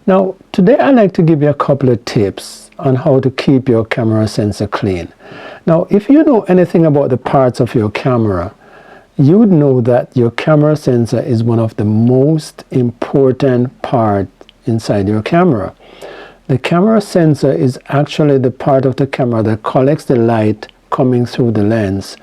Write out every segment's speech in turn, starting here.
Now, today I'd like to give you a couple of tips on how to keep your camera sensor clean. Now, if you know anything about the parts of your camera, you would know that your camera sensor is one of the most important parts inside your camera. The camera sensor is actually the part of the camera that collects the light coming through the lens,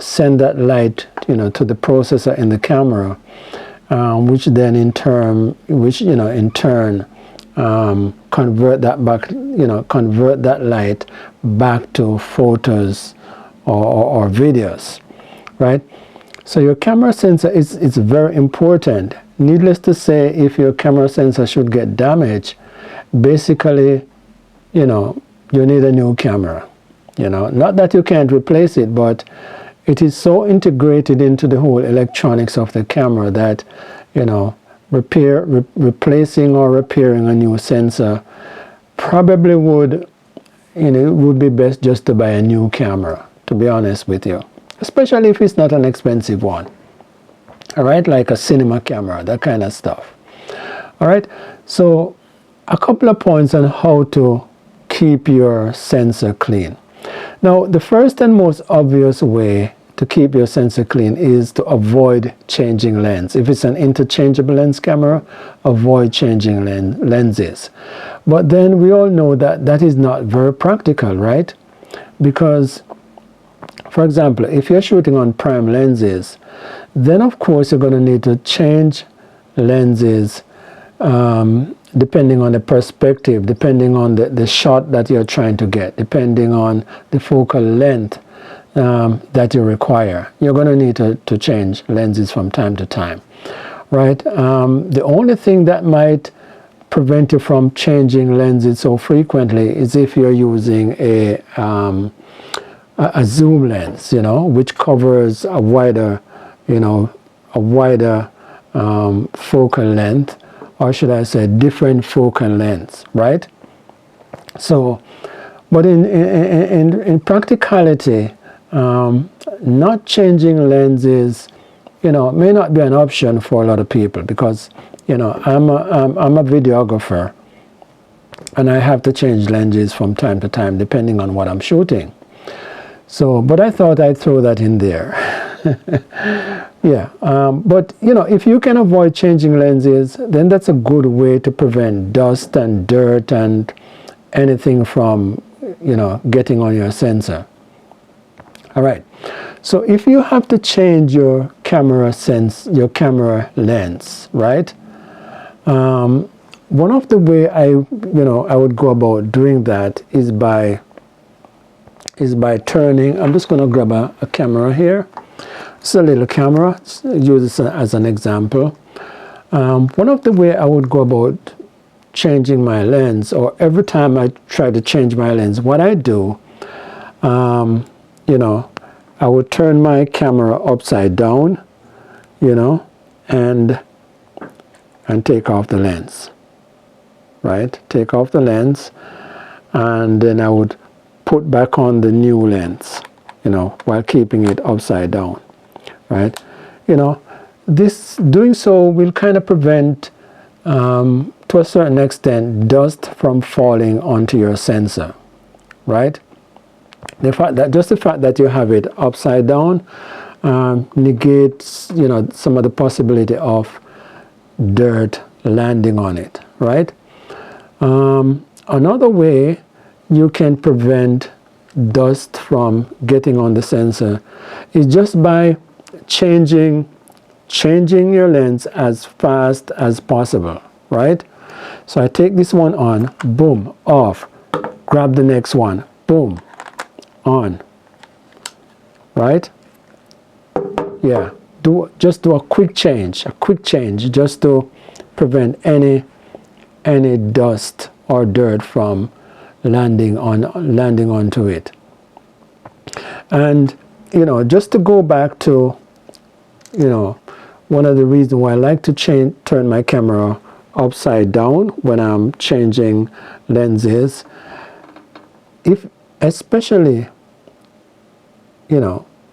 send that light, to the processor in the camera, which then in turn, convert that back, convert that light back to photos or videos, right? So your camera sensor is very important. Needless to say, if your camera sensor should get damaged, basically, you need a new camera. Not that you can't replace it, but it is so integrated into the whole electronics of the camera that, replacing or repairing a new sensor probably would, it would be best just to buy a new camera, to be honest with you, especially if it's not an expensive one. All right, like a cinema camera, that kind of stuff. All right, so a couple of points on how to keep your sensor clean. Now, the first and most obvious way to keep your sensor clean is to avoid changing lens. If it's an interchangeable lens camera, avoid changing lenses. But then we all know that that is not very practical, right? Because, for example, if you're shooting on prime lenses, then of course you're going to need to change lenses depending on the perspective, depending on the shot that you're trying to get, depending on the focal length that you require. You're going to need to change lenses from time to time, right? The only thing that might prevent you from changing lenses so frequently is if you're using a zoom lens, which covers a wider, focal length, or should I say different focal lengths, right? So, but in practicality, not changing lenses, may not be an option for a lot of people because, I'm a videographer and I have to change lenses from time to time depending on what I'm shooting. So, but I thought I'd throw that in there. Yeah, but if you can avoid changing lenses, then that's a good way to prevent dust and dirt and anything from, getting on your sensor. All right, so if you have to change your camera lens, right? One of the way I would go about doing that is by turning. I'm just going to grab a camera here. It's a little camera. Use this as an example. One of the way I would go about changing my lens, or every time I try to change my lens, what I do, I would turn my camera upside down, and take off the lens, right? Take off the lens, and then I would put back on the new lens, while keeping it upside down, right? This doing so will kind of prevent, to a certain extent, dust from falling onto your sensor, right? The fact that you have it upside down negates, some of the possibility of dirt landing on it, right? Another way you can prevent dust from getting on the sensor is just by changing your lens as fast as possible, right? So I take this one on, boom, off, grab the next one, boom, on, right? Yeah, just do a quick change just to prevent any dust or dirt from landing onto it. And just to go back to one of the reasons why I like to turn my camera upside down when I'm changing lenses, especially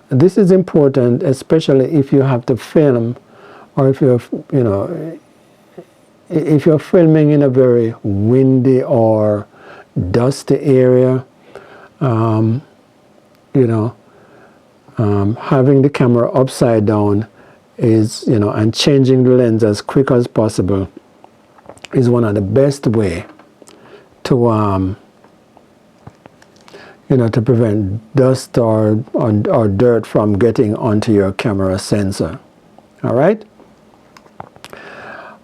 this is important, especially if you have to film, or if you're if you're filming in a very windy or dusty area, you know, having the camera upside down is, you know, and changing the lens as quick as possible is one of the best way to you know, to prevent dust or dirt from getting onto your camera sensor. All right.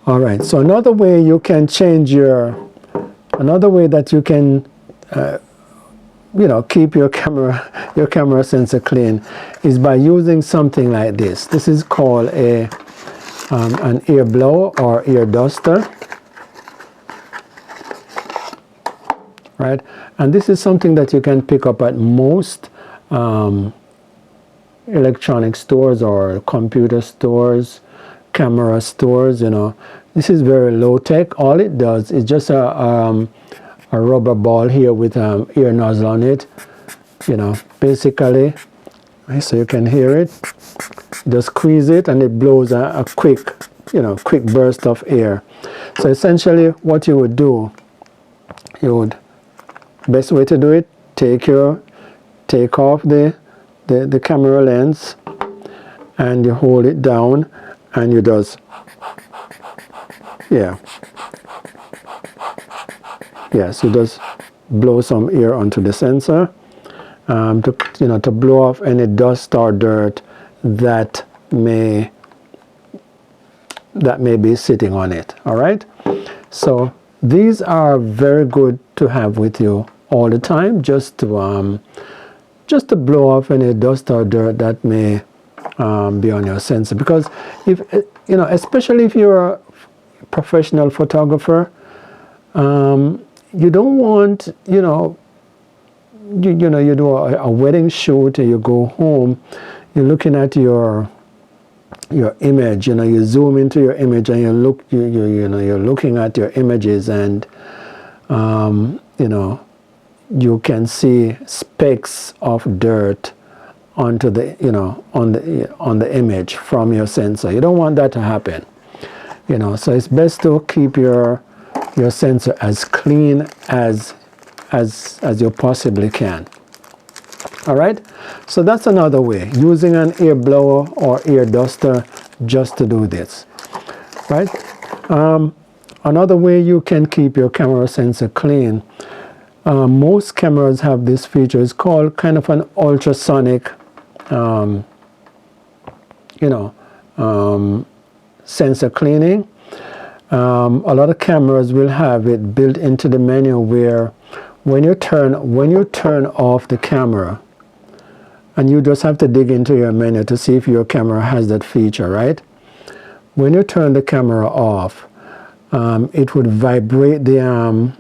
All right. So another way you can change another way that you can you know, keep your camera sensor clean is by using something like this. This is called an ear blower or ear duster. Right? And this is something that you can pick up at most electronic stores or computer stores, camera stores, you know. This is very low tech. All it does is just a rubber ball here with ear nozzle on it, you know, basically, right, so you can hear it. Just squeeze it and it blows a quick, you know, quick burst of air. So essentially what you would do, best way to do it, take off the camera lens and you hold it down and you just, yeah, yes, you just blow some air onto the sensor to, you know, to blow off any dust or dirt that may be sitting on it. All right, so these are very good to have with you all the time, just to blow off any dust or dirt that may be on your sensor. Because if you know, especially if you're a professional photographer, you don't want, you know, you know, you do a wedding shoot and you go home, you're looking at your image, you know, you zoom into your image and you look, you know, you're looking at your images and you know, you can see specks of dirt onto the, you know, on the image from your sensor. You don't want that to happen, you know. So it's best to keep your sensor as clean as you possibly can. All right, so that's another way, using an ear blower or ear duster just to do this, right? Another way you can keep your camera sensor clean, most cameras have this feature. It's called kind of an ultrasonic you know, sensor cleaning. A lot of cameras will have it built into the menu where when you turn off the camera, and you just have to dig into your menu to see if your camera has that feature, right? When you turn the camera off, it would vibrate the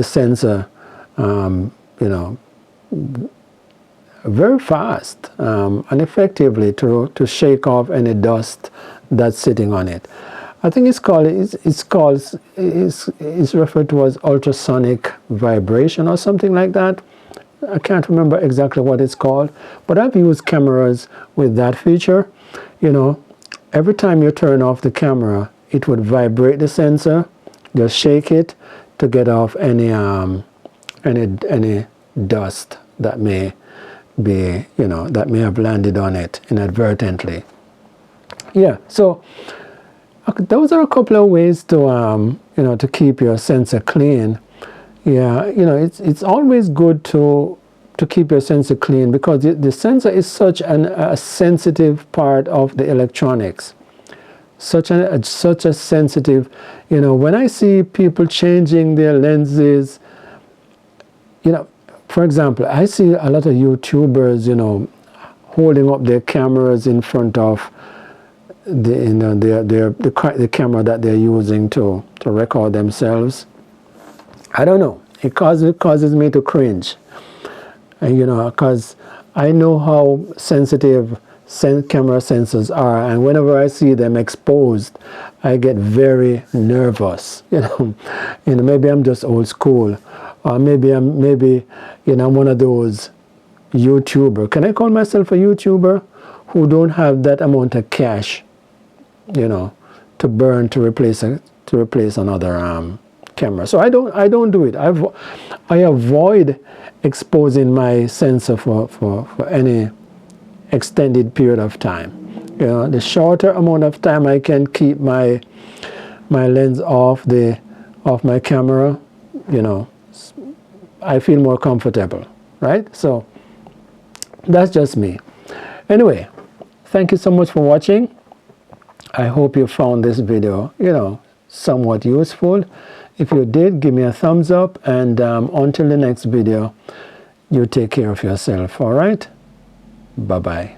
sensor, you know, very fast and effectively to shake off any dust that's sitting on it. I think it's referred to as ultrasonic vibration or something like that. I can't remember exactly what it's called, but I've used cameras with that feature. You know, every time you turn off the camera, it would vibrate the sensor, just shake it to get off any dust that may be, you know, that may have landed on it inadvertently. Yeah, so those are a couple of ways to you know, to keep your sensor clean. Yeah, you know, it's always good to keep your sensor clean because the sensor is such a sensitive part of the electronics. Such a sensitive, you know, when I see people changing their lenses, you know, for example, I see a lot of YouTubers, you know, holding up their cameras in front of the, you know, the camera that they're using to record themselves. I don't know. It causes me to cringe, and you know, because I know how sensitive camera sensors are, and whenever I see them exposed, I get very nervous. You know, maybe I'm just old school, or maybe you know, I'm one of those YouTuber. Can I call myself a YouTuber who don't have that amount of cash, you know, to burn to replace another camera. So I don't do it. I avoid exposing my sensor for any extended period of time. You know, the shorter amount of time I can keep my lens off my camera, you know, I feel more comfortable, right? So that's just me. Anyway, thank you so much for watching. I hope you found this video, you know, somewhat useful. If you did, give me a thumbs up, and until the next video, you take care of yourself. All right, bye bye.